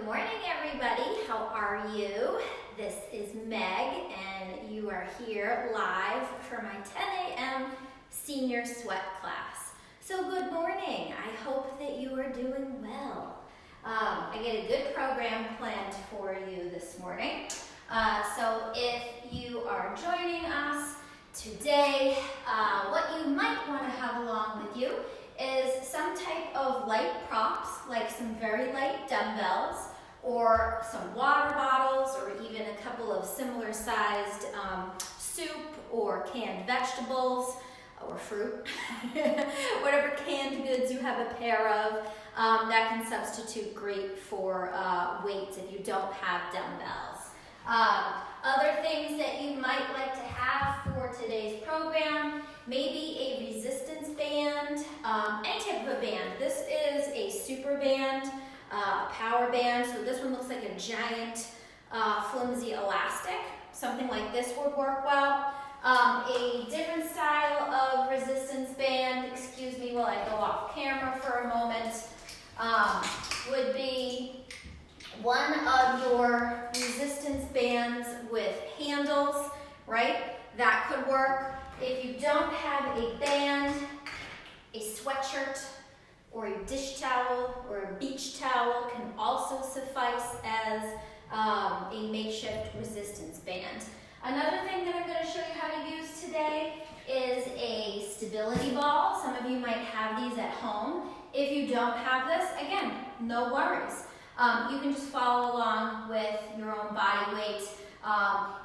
Good morning, everybody. How are you? This is Meg, and you are here live for my 10 a.m. senior sweat class. So good morning. I hope that you are doing well. I get a good program planned for you this morning. So if you are joining us today, what you might want to have along with you is some type of light props, like some very light dumbbells, or some water bottles, or even a couple of similar sized soup or canned vegetables, or fruit, whatever canned goods you have a pair of, that can substitute great for weights if you don't have dumbbells. Other things that you might like to have for today's program, maybe a resistance band, any type of a band. This is a super band, power band, so this one looks like a giant flimsy elastic. Something like this would work well. A different style of resistance band, excuse me while I go off camera for a moment, would be one of your resistance bands with handles, right? That could work. If you don't have a band, a sweatshirt or a dish towel or a beach towel can also suffice as a makeshift resistance band. Another thing that I'm going to show you how to use today is a stability ball. Some of you might have these at home. If you don't have this, again, no worries. You can just follow along with your own body weight.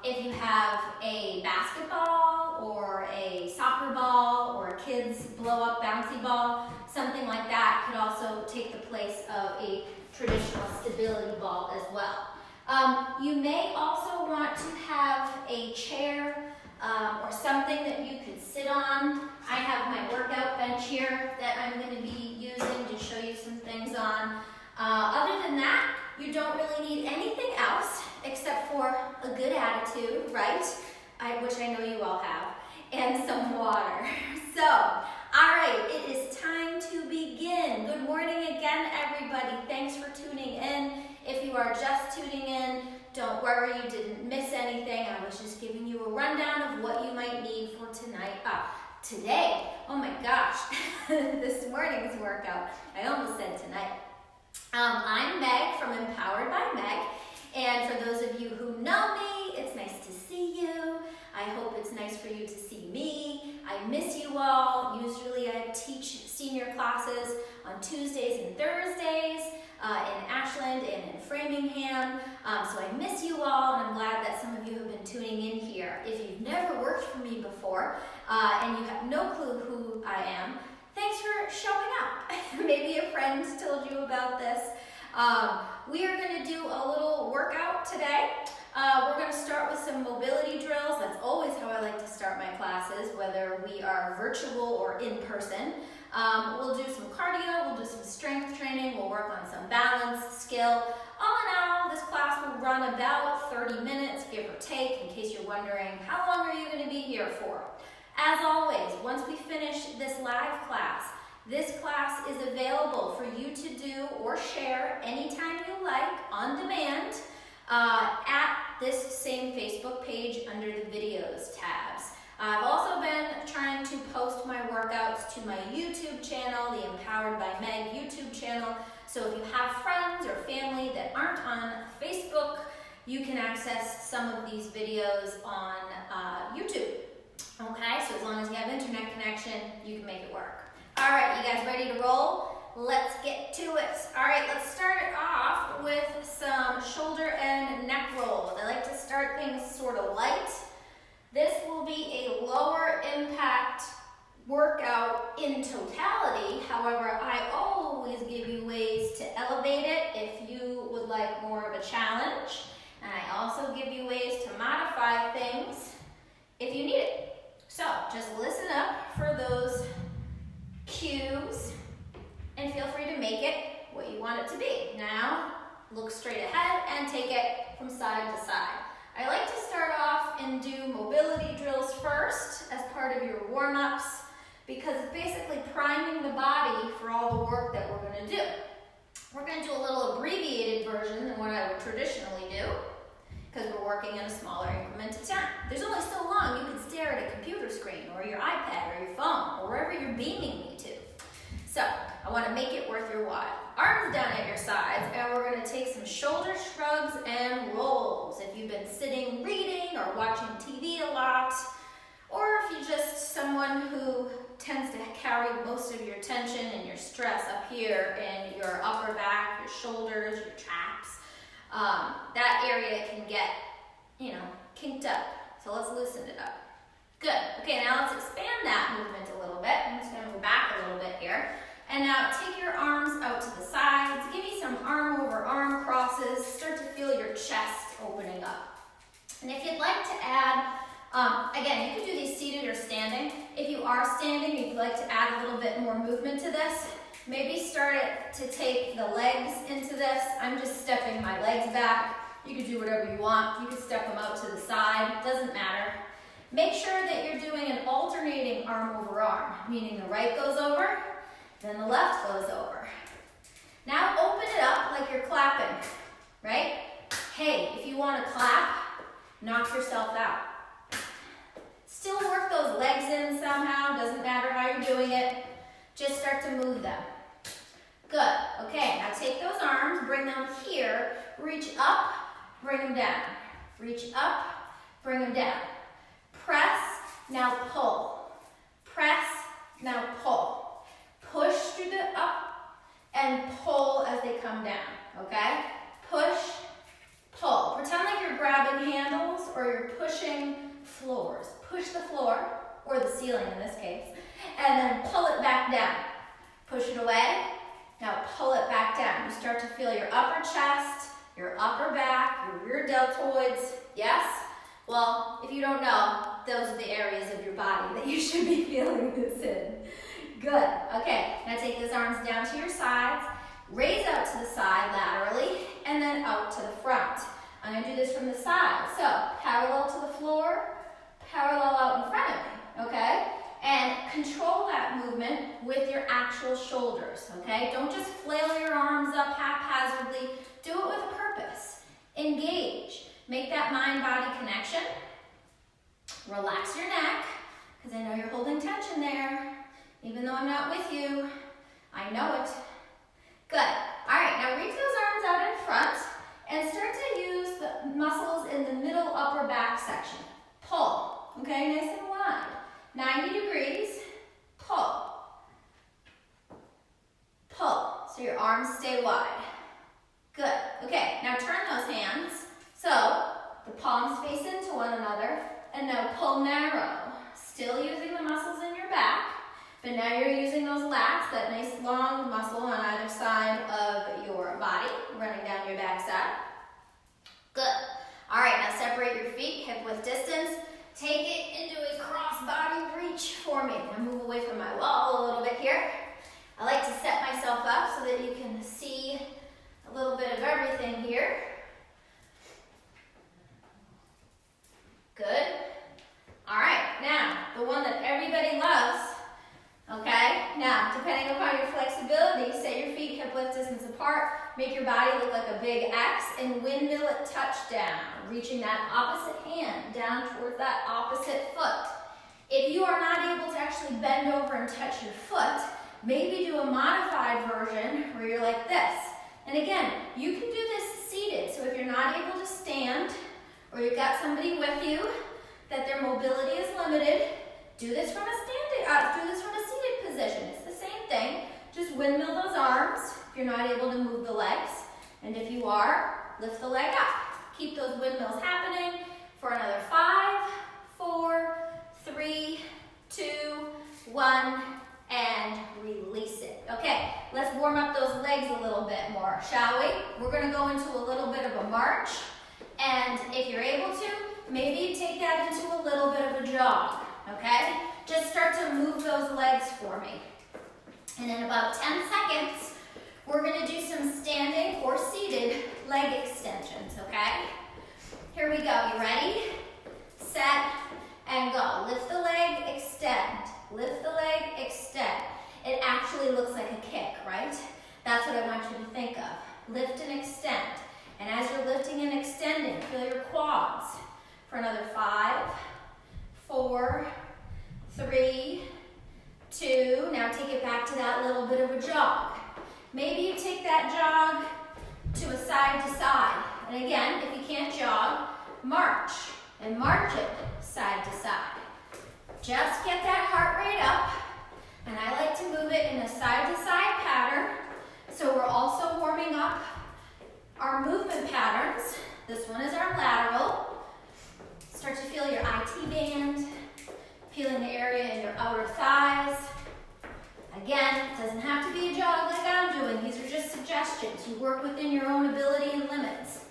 If you have a basketball or a soccer ball or a kid's blow-up bouncy ball, something like that could also take the place of a traditional stability ball as well. You may also want to have a chair or something that you could sit on. I have my workout bench here that I'm going to be using to show you some things on. Other than that, you don't really need anything else except for a good attitude, right? Which I know you all have, and some water. So, all right, it is time to begin. Good morning again, everybody. Thanks for tuning in. If you are just tuning in, don't worry, you didn't miss anything. I was just giving you a rundown of what you might need for today. Oh my gosh, this morning's workout. I almost said tonight. I'm Meg from Empowered by Meg, and for those of you who know me, it's nice to see you. I hope it's nice for you to see me. I miss you all. Usually I teach senior classes on Tuesdays and Thursdays in Ashland and in Framingham, so I miss you all, and I'm glad that some of you have been tuning in here. If you've never worked for me before and you have no clue who I am, thanks for showing up. Maybe a friend told you about this. We are going to do a little workout today. We're going to start with some mobility drills. That's always how I like to start my classes, whether we are virtual or in person. We'll do some cardio, we'll do some strength training, we'll work on some balance, skill. All in all, this class will run about 30 minutes, give or take, in case you're wondering, how long are you going to be here for? As always, once we finish this live class, this class is available for you to do or share anytime you like, on demand, at this same Facebook page under the videos tabs. I've also been trying to post my workouts to my YouTube channel, the Empowered by Meg YouTube channel. So if you have friends or family that aren't on Facebook, you can access some of these videos on YouTube. Okay, so as long as you have internet connection, you can make it work. All right, you guys ready to roll? Let's get to it. All right, let's start it off with some shoulder and neck rolls. I like to start things sort of light. This will be a lower impact workout in totality. However, I always give you ways to elevate it if you would like more of a challenge. And I also give you ways to modify things if you need it. So just listen up for those cues and feel free to make it what you want it to be. Now, look straight ahead and take it from side to side. I like to start off and do mobility drills first as part of your warm-ups because it's basically priming the body for all the work that we're going to do. We're going to do a little abbreviated version would traditionally do, because we're working in a smaller increment of time. There's only so long you can stare at a computer screen or your iPad or your phone or wherever you're beaming me to. So I want to make it worth your while. Arms down at your sides, and we're going to take some shoulder shrugs and rolls. If you've been sitting reading or watching TV a lot, or if you're just someone who tends to carry most of your tension and your stress up here in your upper back, your shoulders, your traps, that area can get, kinked up. So let's loosen it up. Good. Okay, now let's expand that movement a little bit. I'm just going to move back a little bit here. And now take your arms out to the sides. Give me some arm over arm crosses. Start to feel your chest opening up. And if you'd like to add, again, you can do these seated or standing. If you are standing, you'd like to add a little bit more movement to this. Maybe start it to take the legs into this. I'm just stepping my legs back. You can do whatever you want. You can step them out to the side. Doesn't matter. Make sure that you're doing an alternating arm over arm, meaning the right goes over, then the left goes over. Now open it up like you're clapping, right? Hey, if you want to clap, knock yourself out. Still work those legs in somehow, doesn't matter how you're doing it. Just start to move them. Good, okay, now take those arms, bring them here, reach up, bring them down. Reach up, bring them down. Press, now pull. Press, now pull. Push through the up and pull as they come down, okay? Push, pull. Pretend like you're grabbing handles or you're pushing floors. Push the floor, or the ceiling in this case, and then pull it back down. Push it away, now pull it back down. You start to feel your upper chest, your upper back, your rear deltoids, yes? Well, if you don't know, those are the areas of your body that you should be feeling this in. Good, okay, now take those arms down to your sides, raise out to the side laterally, and then out to the front. I'm gonna do this from the side. So, parallel to the floor, parallel out in front of me, okay? And control that movement with your actual shoulders, okay? Don't just flail your arms up haphazardly. Do it with a purpose. Engage. Make that mind-body connection. Relax your neck, because I know you're holding tension there. Even though I'm not with you, I know it. Good. All right, now reach those arms out in front and start to use the muscles in the middle upper back section. Pull, okay, nice and wide. 90 degrees, pull. Pull, so your arms stay wide. Good, okay, now turn those hands. So, the palms face into one another, and now pull narrow. Still using the muscles in your back. But now you're using those lats, that nice long muscle on either side of your body, running down your backside. Good. All right, now separate your feet, hip width distance. Take it into a cross body reach for me. Now move away from my wall a little bit here. I like to set myself up so that you can see a little bit of everything here. Good. All right, now the one that everybody loves. Okay, now depending upon your flexibility, set your feet hip width distance apart, make your body look like a big X, and windmill it touchdown, reaching that opposite hand down towards that opposite foot. If you are not able to actually bend over and touch your foot, maybe do a modified version where you're like this. And again, you can do this seated, so if you're not able to stand, or you've got somebody with you that their mobility is limited, do this from a seated position. It's the same thing. Just windmill those arms if you're not able to move the legs. And if you are, lift the leg up. Keep those windmills happening for another 5, 4, 3, 2, 1, and release it. Okay, let's warm up those legs a little bit more, shall we? We're gonna go into a little bit of a march. And if you're able to, maybe take that into a little bit of a jog, okay? Just start to move those legs for me. And in about 10 seconds, we're gonna do some standing or seated leg extensions, okay? Here we go, you ready? Set, and go. Lift the leg, extend. Lift the leg, extend. It actually looks like a kick, right? That's what I want you to think of. Lift and extend. And as you're lifting And again, if you can't jog, march and march it side to side. Just get that heart rate up. And I like to move it in a side-to-side pattern. So we're also warming up our movement patterns. This one is our lateral. Start to feel your IT band, feeling the area in your outer thighs. Again, it doesn't have to be a jog like I'm doing. These are just suggestions. You work within your own ability and limits.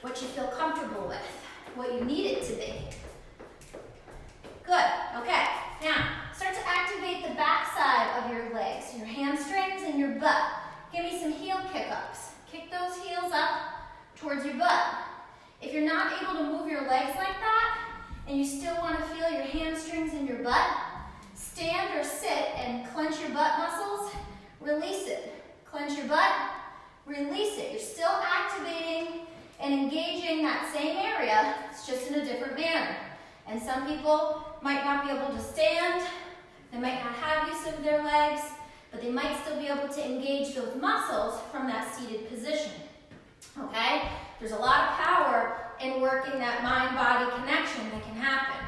What you feel comfortable with, what you need it to be. Good, okay. Now, start to activate the back side of your legs, your hamstrings and your butt. Give me some heel kick-ups. Kick those heels up towards your butt. If you're not able to move your legs like that, and you still want to feel your hamstrings and your butt, stand or sit and clench your butt muscles, release it. Clench your butt, release it. You're still activating and engaging that same area, it's just in a different manner. And some people might not be able to stand, they might not have use of their legs, but they might still be able to engage those muscles from that seated position, okay? There's a lot of power in working that mind-body connection that can happen.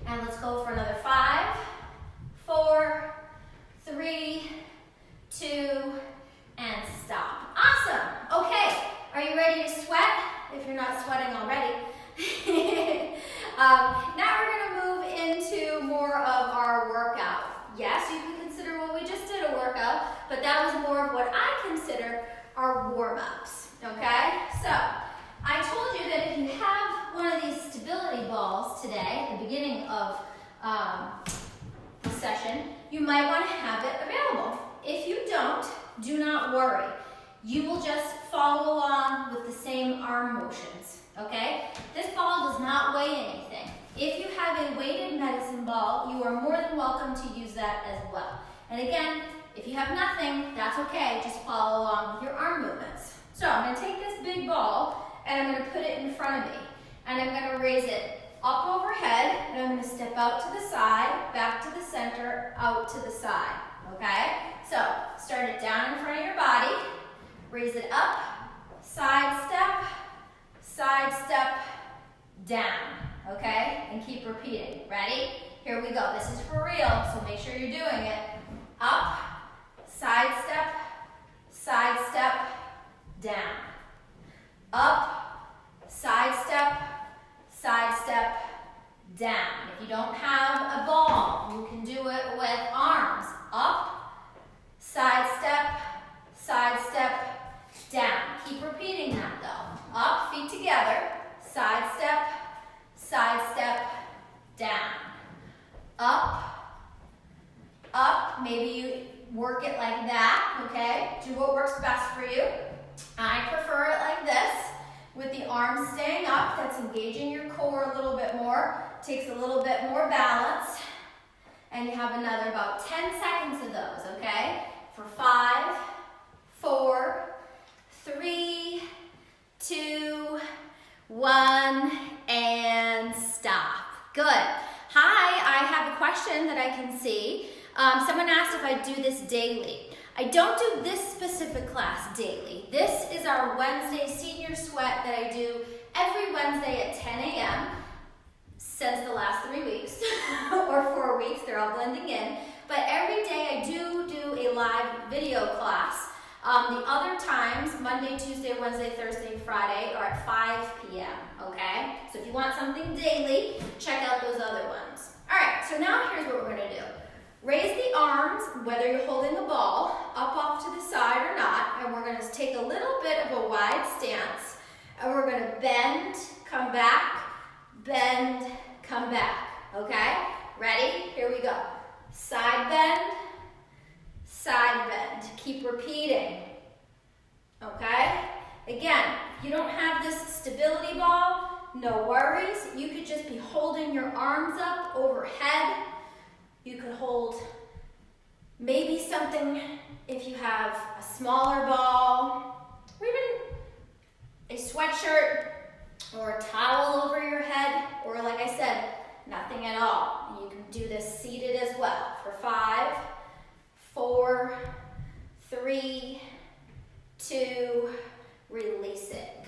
And let's go for another 5, 4, 3, 2, and stop. Awesome, okay. Are you ready to sweat? If you're not sweating already. Now we're going to move into more of our workout. Yes, you can consider what we just did a workout, but that was more of what I consider our warm-ups, okay? So, I told you that if you have one of these stability balls today, at the beginning of the session, you might want to have it available. If you don't, do not worry. You will just follow along with the same arm motions, okay? This ball does not weigh anything. If you have a weighted medicine ball, you are more than welcome to use that as well. And again, if you have nothing, that's okay. Just follow along with your arm movements. So I'm going to take this big ball and I'm going to put it in front of me. And I'm going to raise it up overhead and I'm going to step out to the side, back to the center, out to the side, okay? So start it down in front of your body. Raise it up, side step, down, okay? And keep repeating. Ready? Here we go. This is for real, so make sure you're doing it. Up, side step, down. Up, side step, down. If you don't have a ball, you can do it with arms. Up, side step, down. Keep repeating that though. Up, feet together, side step, down. Up, maybe you work it like that, okay? Do what works best for you. I prefer it like this, with the arms staying up. That's engaging your core a little bit more, takes a little bit more balance. And you have another about 10 seconds of those, okay? For 5, 4, 3, 2, 1, and stop. Good. Hi, I have a question that I can see. Someone asked if I do this daily. I don't do this specific class daily. This is our Wednesday senior sweat that I do every Wednesday at 10 a.m. since the last 3 weeks, or 4 weeks, they're all blending in. But every day I do a live video class. The other times, Monday, Tuesday, Wednesday, Thursday, and Friday, are at 5 p.m., okay? So if you want something daily, check out those other ones. All right, so now here's what we're gonna do. Raise the arms, whether you're holding the ball, up off to the side or not, and we're gonna take a little bit of a wide stance, and we're gonna bend, come back, okay? Ready? Here we go. Side bend, keep repeating, okay? Again, if you don't have this stability ball, no worries. You could just be holding your arms up overhead. You could hold maybe something if you have a smaller ball, or even a sweatshirt or a towel over your head, or like I said, nothing at all. You can do this seated as well. For 5, 4, 3, 2, release it.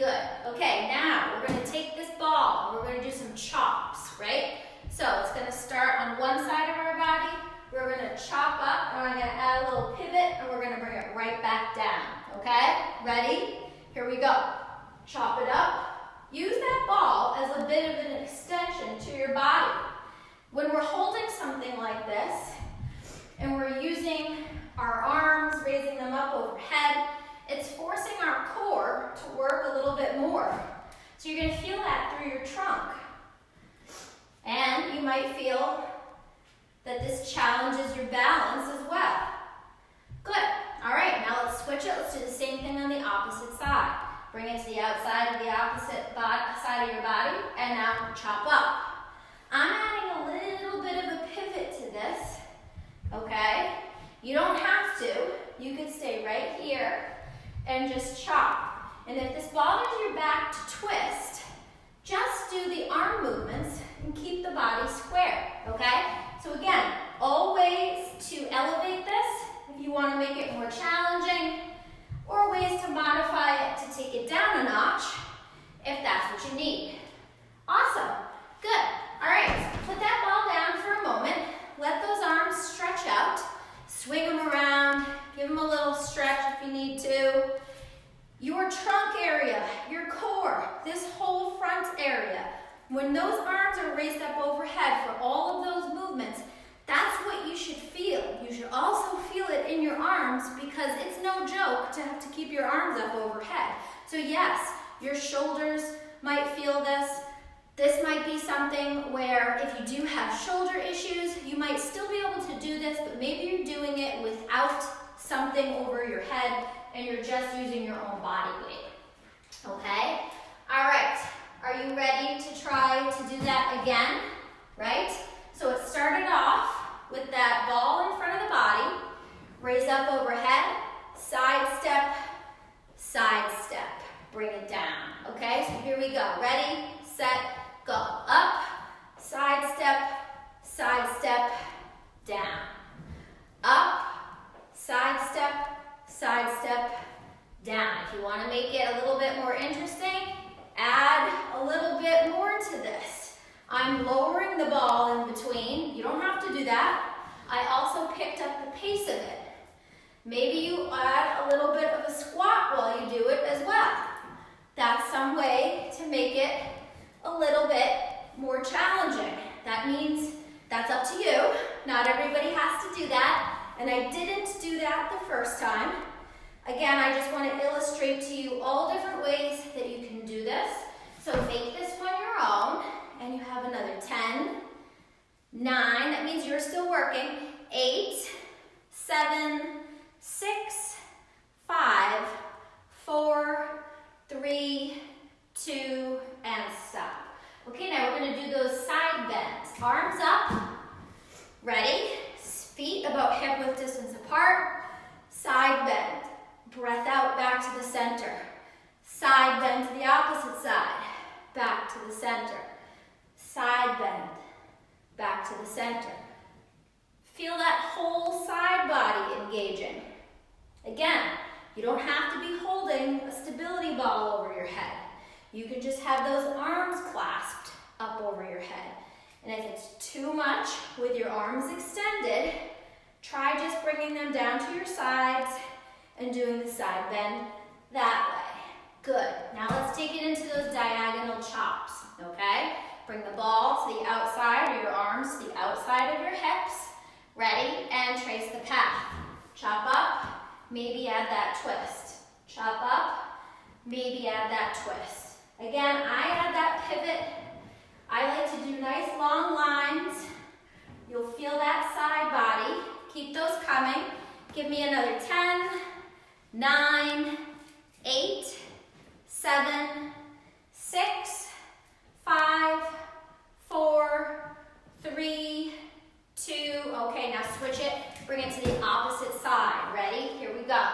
Okay, now we're gonna take this ball and we're gonna do some chops, right? So it's gonna start on one side of our body. We're gonna chop up and I'm gonna add a little pivot and we're gonna bring it right back down, okay? Ready? Here we go. Chop it up. Use that ball as a bit of an extension to your body. When we're holding something like this and we're using our arms, raising them up overhead, it's forcing our core to work a little bit more. So you're gonna feel that through your trunk. And you might feel that this challenges your balance as well. Good. All right, now let's switch it. Let's do the same thing on the opposite side. Bring it to the outside of the opposite side of your body, and now chop up. I'm adding a little bit of a pivot to this, okay? You don't have to. You could stay right here and just chop. And if this bothers your back to twist, just do the arm movements and keep the body square, okay? So again, all ways to elevate this if you want to make it more challenging, or ways to modify it to take it down a notch if that's what you need. Awesome. Good. All right, put that ball down for a moment. Let those arms stretch out. Swing them around. Give them a little stretch if you need to. Your trunk area, your core, this whole front area, when those arms are raised up overhead for all of those movements, that's what you should feel. You should also feel it in your arms because it's no joke to have to keep your arms up overhead. So yes, your shoulders might feel this. This might be something where if you do have shoulder issues, you might still be able to do this, but maybe you're doing it without something over your head and you're just using your own body weight. Okay? All right. Are you ready to try to do that again? Right? So it started off with that ball in front of the body, raise up overhead, side step, bring it down. Okay, so here we go. Ready, set, go. Up, side step, down. Up, side step, down. If you want to make it a little bit more interesting, add a little bit more to this. I'm lowering the ball in between. You don't have to do that. I also picked up the pace of it. Maybe you add a little bit of a squat while you do it as well. That's some way to make it a little bit more challenging. That means that's up to you. Not everybody has to do that. And I didn't do that the first time. Again, I just want to illustrate to you all different ways that you can do this. So make this one your own. And you have another 10, 9, that means you're still working, 8, 7, 6, 5, 4, 3, 2, and stop. Okay, now we're going to do those side bends. Arms up, ready, feet about hip width distance apart, side bend, breath out back to the center, side bend to the opposite side, back to the center. Side bend, back to the center. Feel that whole side body engaging. Again, you don't have to be holding a stability ball over your head. You can just have those arms clasped up over your head. And if it's too much with your arms extended, try just bringing them down to your sides and doing the side bend that way. Good. Now let's take it into those diagonal chops, okay? Bring the ball to the outside, or your arms to the outside of your hips. Ready? And trace the path. Chop up, maybe add that twist. Chop up, maybe add that twist. Again, I add that pivot. I like to do nice long lines. You'll feel that side body. Keep those coming. Give me another 10, 9, 8, 7, 6, 5, 4, 3, 2. Okay, now switch it. Bring it to the opposite side. Ready? Here we go.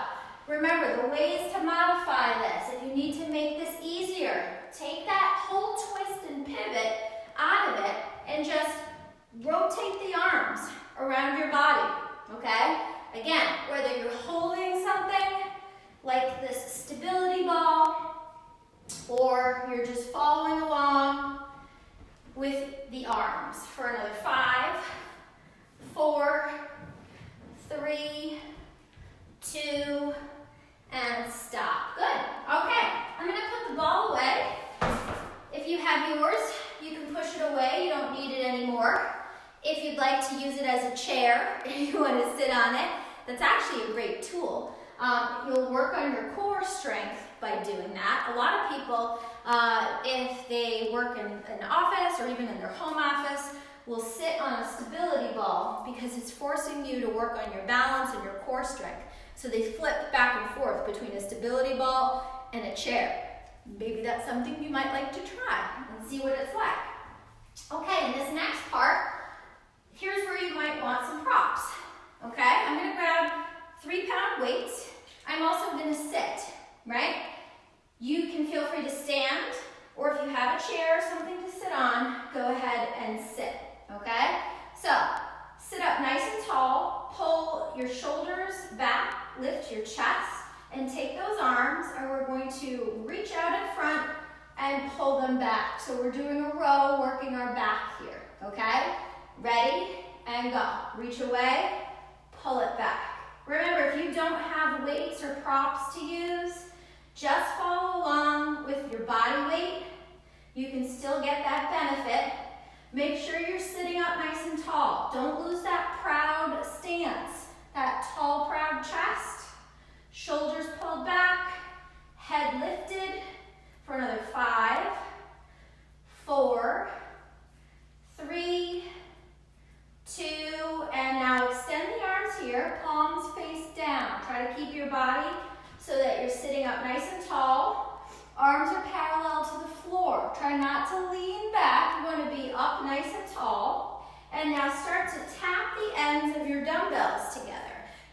Remember, the ways to modify this, if you need to make this easier, take that whole twist and pivot out of it and just rotate the arms around your body, okay? Again, whether you're holding something like this stability ball, or you're just following along with the arms. For another 5, 4, 3, 2, and stop. Good. Okay, I'm going to put the ball away. If you have yours, you can push it away. You don't need it anymore. If you'd like to use it as a chair, if you want to sit on it, that's actually a great tool. You'll work on your core strength by doing that. A lot of people, if they work in an office or even in their home office, will sit on a stability ball because it's forcing you to work on your balance and your core strength. So they flip back and forth between a stability ball and a chair. Maybe that's something you might like to try and see what it's like. Okay, in this next part, here's where you might want some props. Okay, I'm going to grab 3-pound weights. I'm also going to sit, right? You can feel free to stand, or if you have a chair or something to sit on, go ahead and sit, okay? So, sit up nice and tall, pull your shoulders back, lift your chest, and take those arms, and we're going to reach out in front and pull them back. So we're doing a row, working our back here, okay? Ready, and go. Reach away, pull it back. Remember, if you don't have weights or props to use, just follow along with your body weight. You can still get that benefit. Make sure you're sitting up nice and tall. Don't lose that proud stance, that tall, proud chest. Shoulders pulled back, head lifted for another 5, 4, 3, 2, and now extend the arms here, palms face down. Try to keep your body so that you're sitting up nice and tall. Arms are parallel to the floor. Try not to lean back. You want to be up nice and tall. And now start to tap the ends of your dumbbells together.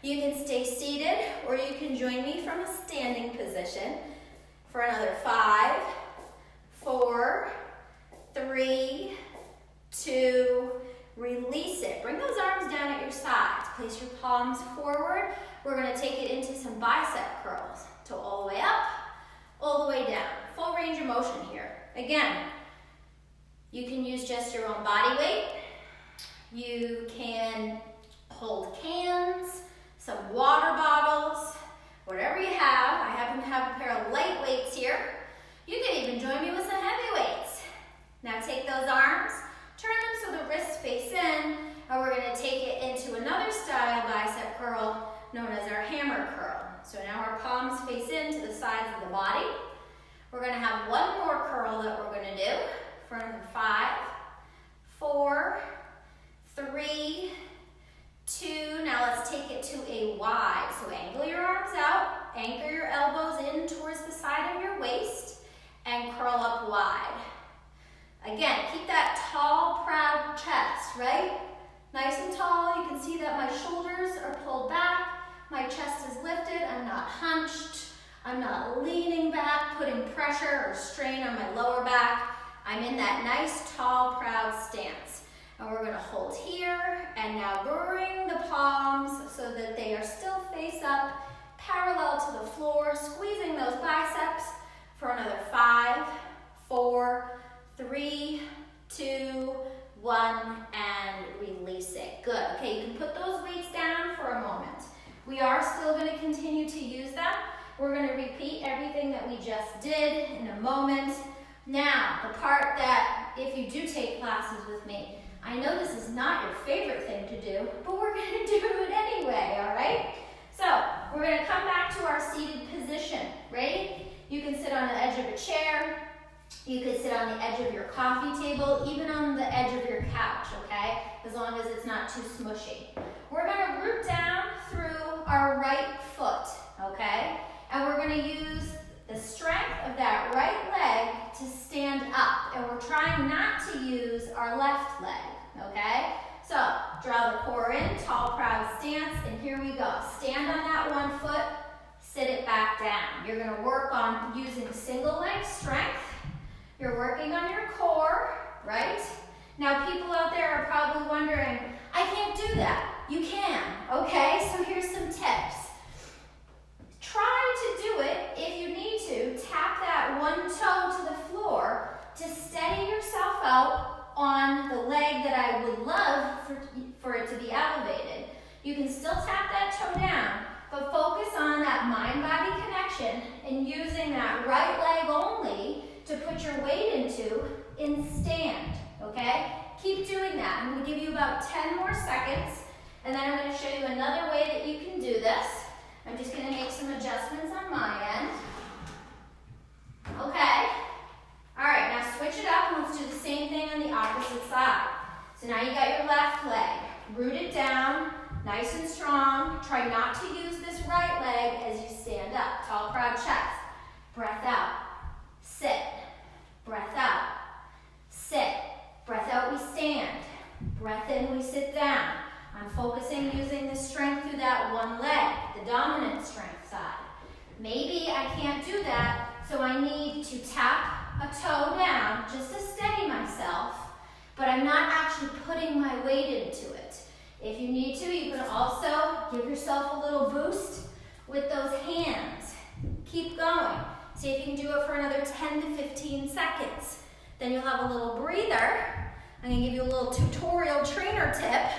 You can stay seated or you can join me from a standing position for another 5, 4, 3, 2, release it. Bring those arms down at your sides. Place your palms forward. We're going to take it into some bicep curls. So all the way up, all the way down. Full range of motion here. Again, you can use just your own body weight. You can hold cans, some water bottles, whatever you have. I happen to have a pair of light weights here. You can even join me with some heavy weights. Now take those arms, turn them so the wrists face in, and we're going to take it into another style bicep curl known as our hammer curl. So now our palms face into the sides of the body. We're going to have one more curl that we're going to do for another 5, 4, 3, 2. Now let's take it to a wide. So angle your arms out, anchor your elbows in towards the side of your waist, and curl up wide. Again, keep that tall, proud chest, right? Nice and tall. You can see that my shoulders are pulled back. My chest is lifted. I'm not hunched. I'm not leaning back, putting pressure or strain on my lower back. I'm in that nice, tall, proud stance. And we're going to hold here, and now bring the palms so that they are still face up, parallel to the floor, squeezing those biceps for another 5, 4, 3, 2, 1, and release it. Good. Okay, you can put those weights down for a moment. We are still going to continue to use them. We're going to repeat everything that we just did in a moment. Now, the part that, if you do take classes with me, I know this is not your favorite thing to do, but we're going to do it anyway, all right? So, we're going to come back to our seated position. Ready? You can sit on the edge of a chair. You could sit on the edge of your coffee table, even on the edge of your couch, okay? As long as it's not too smushy. We're going to root down through our right foot, okay? And we're going to use the strength of that right leg to stand up. And we're trying not to use our left leg, okay? So, draw the core in, tall, proud stance, and here we go. Stand on that one foot, sit it back down. You're going to work on using single leg strength. You're working on your core, right? Now, people out there are probably wondering, I can't do that. You can, okay? So here's some tips. Try to do it, if you need to, tap that one toe to the floor can still tap that toe down, but focus on that mind-body connection and using that right leg only to put your weight into in stand, okay? Keep doing that. I'm gonna give you about 10 more seconds, and then I'm gonna show you another way that you can do this. I'm just gonna make some adjustments on my end. Okay? All right, now switch it up and let's do the same thing on the opposite side. So now you got your left leg. Root it down, nice and strong. Try not to use this right leg as you stand up. Tall, proud chest. Breath out. Sit. Breath out. Sit. Breath out, we stand. Breath in, we sit down. I'm focusing using the strength through that one leg, the dominant strength side. Maybe I can't do that, so I need to tap a toe down just to steady myself, but I'm not actually putting my weight into it. If you need to, you can also give yourself a little boost with those hands. Keep going. See if you can do it for another 10 to 15 seconds. Then you'll have a little breather. I'm gonna give you a little tutorial trainer tip,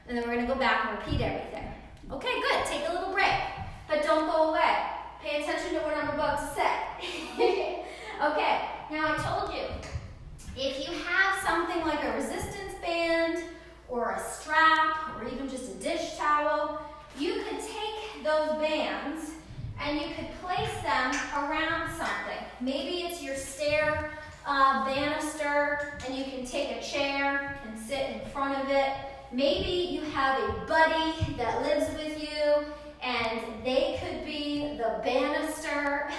and then we're gonna go back and repeat everything. Okay, good, take a little break, but don't go away. Pay attention to what I'm about to say. Okay, now I told you, if you have something like a resistance band, or a strap, or even just a dish towel, you could take those bands and you could place them around something. Maybe it's your stair banister, and you can take a chair and sit in front of it. Maybe you have a buddy that lives with you, and they could be the banister.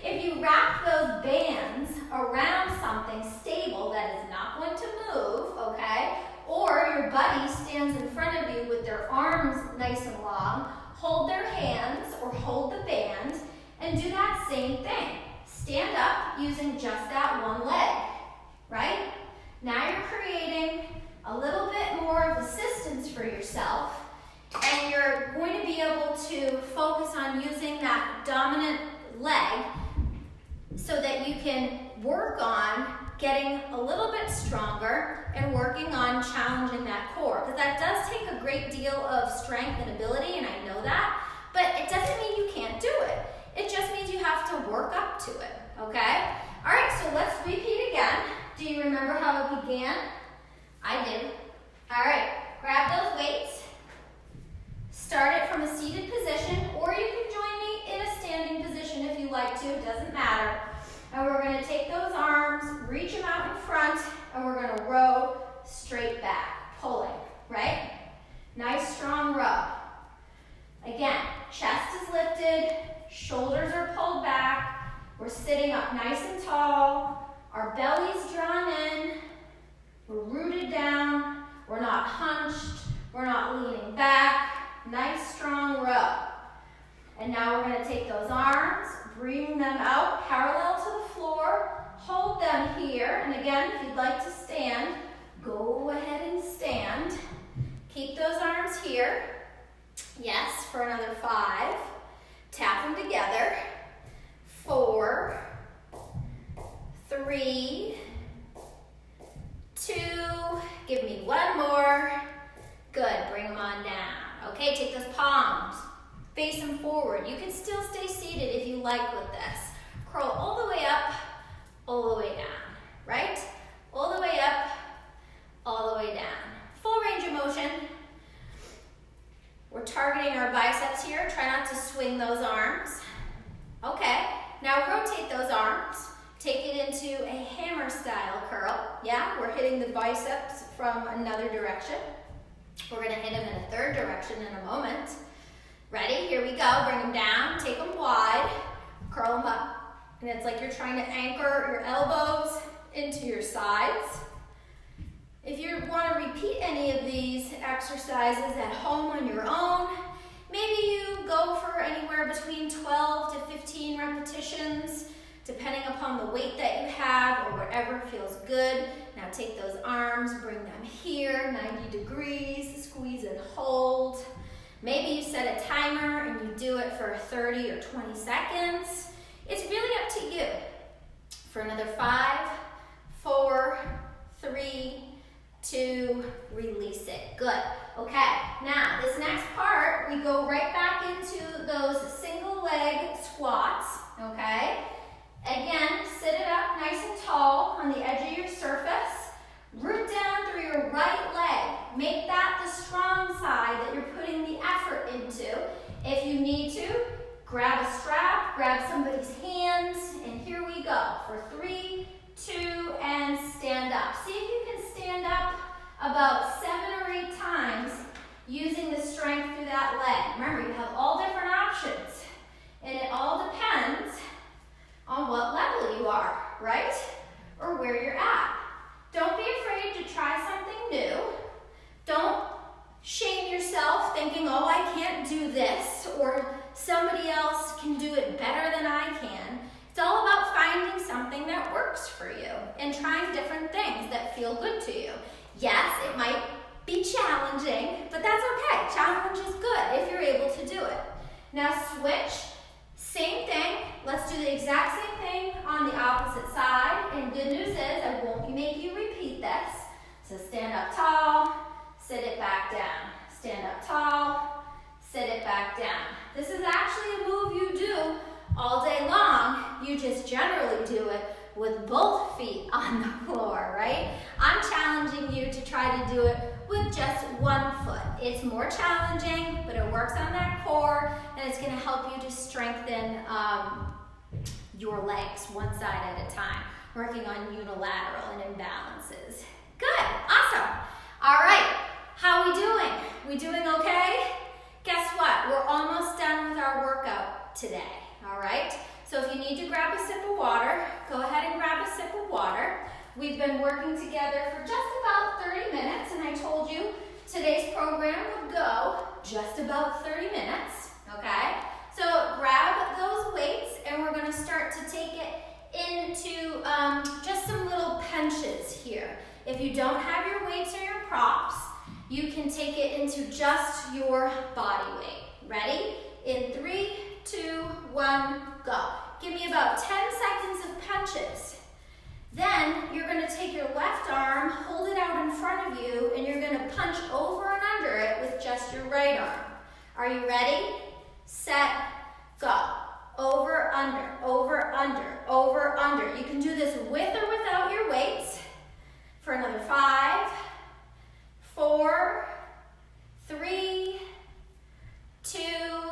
If you wrap those bands around something stable that is not going to move, okay, or your buddy stands in front of you with their arms nice and long, hold their hands or hold the band and do that same thing. Stand up using just that one leg, right? Now you're creating a little bit more of assistance for yourself, and you're going to be able to focus on using that dominant leg so that you can work on getting a little bit stronger and working on challenging that core. Because that does take a great deal of strength and ability, and I know that, but it doesn't mean you can't do it. It just means you have to work up to it, okay? All right, so let's repeat again. Do you remember how it began? I do. All right, grab those weights. Start it from a seated position, or you can join me in a standing position if you like to, it doesn't matter. And we're gonna take those arms, reach them out in front, and we're gonna row straight back, pulling, right? Nice strong row. Again, chest is lifted, shoulders are pulled back, we're sitting up nice and tall, our belly's drawn in, we're rooted down, we're not hunched, we're not leaning back. Nice strong row. And now we're gonna take those arms, bring them out parallel to the floor, hold them here, and again, if you'd like to stand, go ahead and stand. Keep those arms here. Yes, for another 5. Tap them together. 4, 3, 2, give me one more. Good, bring them on down. Okay, take those palms, face them forward. You can still stay seated if you like with this. Curl all the way up, all the way down, right? All the way up, all the way down. Full range of motion. We're targeting our biceps here. Try not to swing those arms. Okay, now rotate those arms. Take it into a hammer style curl. Yeah, we're hitting the biceps from another direction. We're gonna hit them in a third direction in a moment. Ready? Here we go. Bring them down, take them wide, curl them up. And it's like you're trying to anchor your elbows into your sides. If you want to repeat any of these exercises at home on your own, maybe you go for anywhere between 12 to 15 repetitions, depending upon the weight that you have or whatever feels good. Now take those arms, bring them here, 90 degrees, squeeze and hold. Maybe you set a timer and you do it for 30 or 20 seconds. It's really up to you. For another 5, 4, 3, 2, release it. Good. Okay, now this next part, we go right back into those single leg squats, okay? Again, sit it up nice and tall on the edge of your surface. Root down through your right leg. Make that the strong side that you're putting the effort into. If you need to, grab a strap, grab somebody's hands, and here we go for 3, 2, and stand up. See if you can stand up about 7 or 8 times using the strength through that leg. Remember, you have all different options, and it all depends on what level you are, right? Or where you're at. Don't be afraid to try something new. Don't shame yourself thinking, oh, I can't do this, or somebody else can do it better than I can. It's all about finding something that works for you and trying different things that feel good to you. Yes, it might be challenging, but that's okay. Challenge is good if you're able to do it. Now switch, same thing. Let's do the exact same thing on the opposite side. And good news is I won't make you repeat this. So stand up tall, sit it back down. Stand up tall, sit it back down. This is actually a move you do all day long. You just generally do it with both feet on the floor, right? I'm challenging you to try to do it with just one foot. It's more challenging, but it works on that core, and it's gonna help you to strengthen your legs one side at a time, working on unilateral and imbalances. Good, awesome. All right, how we doing? We doing okay? Guess what? We're almost done with our workout today, all right? So if you need to grab a sip of water, go ahead and grab a sip of water. We've been working together for just about 30 minutes, and I told you today's program would go just about 30 minutes, okay? So grab those weights, and we're gonna start to take it into just some little punches here. If you don't have your weights or your props, you can take it into just your body weight. Ready? In 3, 2, 1, go. Give me about 10 seconds of punches. Then you're gonna take your left arm, hold it out in front of you, and you're gonna punch over and under it with just your right arm. Are you ready? Set, go. Over, under, over, under, over, under. You can do this with or without your weights for another 5, 4, 3, 2.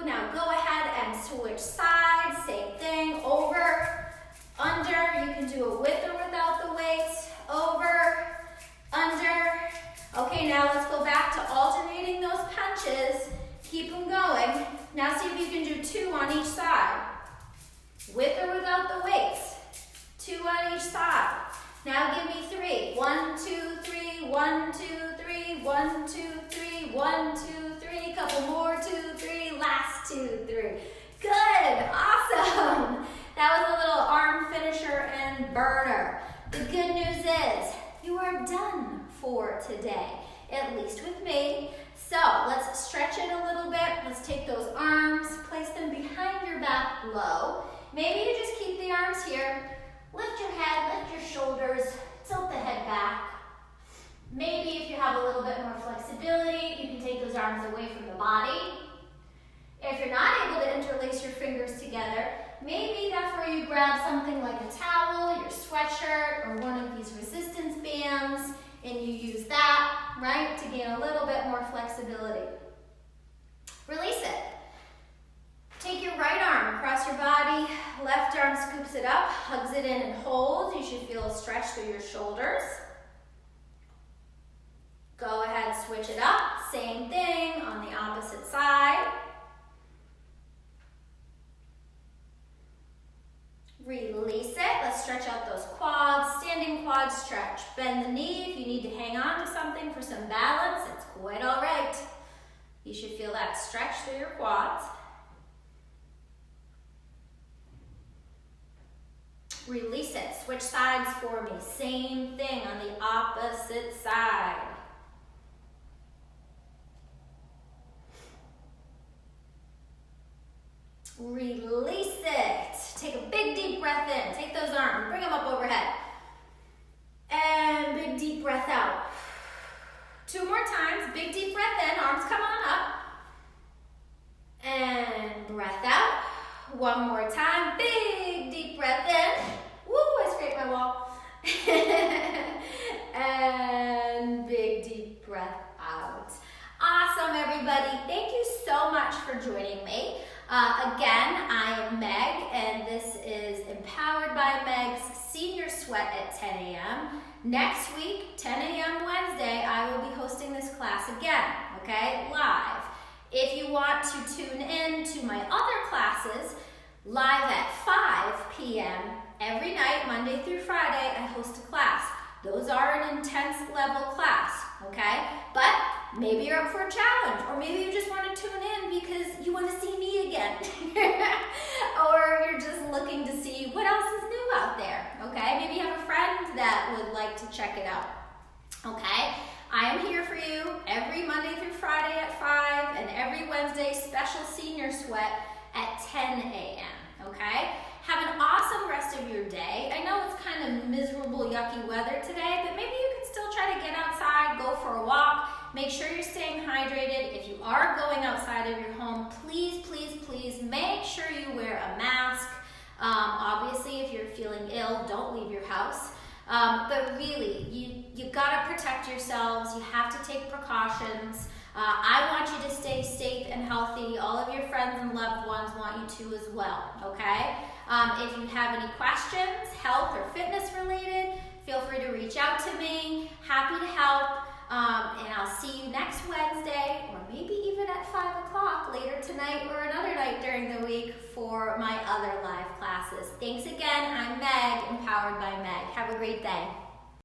Now go ahead and switch sides. Same thing. Over, under. You can do it with or without the weights. Over, under. Okay, now let's go back to alternating those punches. Keep them going. Now see if you can do 2 on each side. With or without the weights. 2 on each side. Now give me 3. 1, 2, 3, 1, 2, 3, 1, 2, 3, 1, 2, 3. Couple more, 2, 3, last 2, 3. Good, awesome. That was a little arm finisher and burner. The good news is you are done for today, at least with me. So let's stretch it a little bit. Let's take those arms, place them behind your back low. Maybe you just keep the arms here. Lift your head, lift your shoulders, tilt the head back. Maybe if you have a little bit more flexibility, you can take those arms away from the body. If you're not able to interlace your fingers together, maybe that's where you grab something like a towel, your sweatshirt, or one of these resistance bands, and you use that, right, to gain a little bit more flexibility. Release it. Take your right arm across your body, left arm scoops it up, hugs it in and holds. You should feel a stretch through your shoulders. Go ahead, switch it up. Same thing on the opposite side. Release it. Let's stretch out those quads. Standing quad stretch. Bend the knee. If you need to hang on to something for some balance, it's quite all right. You should feel that stretch through your quads. Release it. Switch sides for me. Same thing on the opposite side. Release it. Take a big deep breath in. Take those arms, bring them up overhead. And big deep breath out. 2 more times. Big deep breath in, arms come on up. And breath out. 1 more time, big deep breath in. Woo, I scraped my wall. And big deep breath out. Awesome, everybody. Thank you so much for joining me. Again, I am Meg, and this is Empowered by Meg's Senior Sweat at 10 a.m. Next week, 10 a.m. Wednesday, I will be hosting this class again, okay, live. If you want to tune in to my other classes, live at 5 p.m. every night, Monday through Friday, I host a class. Those are an intense level class, okay? But maybe you're up for a challenge, or maybe you just want to tune in because you want to see me again. Or you're just looking to see what else is new out there, okay? Maybe you have a friend that would like to check it out, okay? I am here for you every Monday through Friday at 5 and every Wednesday special senior sweat at 10 a.m., okay? Have an awesome rest of your day. I know it's kind of miserable, yucky weather today, but maybe you can still try to get outside, go for a walk. Make sure you're staying hydrated. If you are going outside of your home, please, please, please make sure you wear a mask. Obviously, if you're feeling ill, don't leave your house. But really, you gotta protect yourselves. You have to take precautions. I want you to stay safe and healthy. All of your friends and loved ones want you to as well, okay? If you have any questions, health or fitness related, feel free to reach out to me. Happy to help. And I'll see you next Wednesday, or maybe even at 5 o'clock later tonight or another night during the week for my other live classes. Thanks again. I'm Meg, Empowered by Meg. Have a great day.